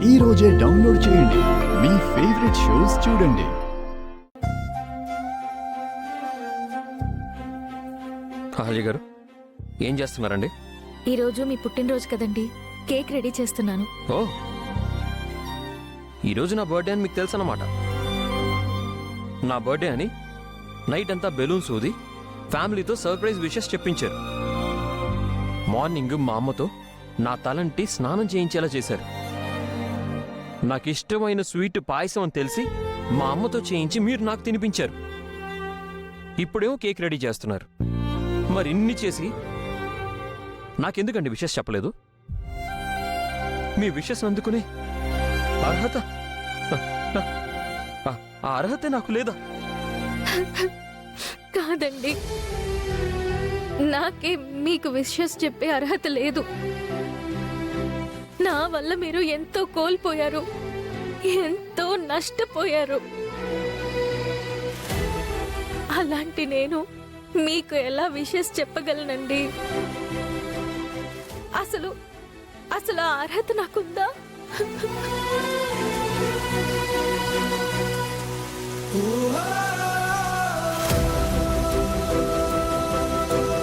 ఈ రోజే డౌన్లోడ్ చేయండి. మీ ఫేవరెట్ షోస్ చూడండి. హాజీ గారు ఏం చేస్తున్నారండి? ఈరోజు మీ పుట్టినరోజు కదండి, కేక్ రెడీ చేస్తున్నాను. ఓ, ఈరోజు నా బర్త్డే అని మీకు తెలుసు అన్నమాట. నా బర్త్డే అని నైట్ అంతా బెలూన్స్ ఊది ఫ్యామిలీతో సర్ప్రైజ్ విషెస్ చెప్పించారు. మార్నింగ్ మా అమ్మతో నా తలంటి స్నానం చేయించేలా చేశారు. నాకు ఇష్టమైన స్వీట్ పాయసం అని తెలిసి మా అమ్మతో చేయించి మీరు నాకు తినిపించారు. ఇప్పుడేమో కేక్ రెడీ చేస్తున్నారు. మరి ఇన్ని చేసి నాకెందుకండి విషెస్ చెప్పలేదు? మీ విషెస్ అందుకునే అర్హత ఆ అర్హత నాకు లేదా? కాదండి, నాకే మీకు విషెస్ చెప్పే అర్హత లేదు. నా వల్ల మీరు ఎంతో కోల్పోయారు, ఎంతో నష్టపోయారు. అలాంటి నేను మీకు ఎలా విషెస్ చెప్పగలనండి? అసలు ఆ అర్హత నాకుందా?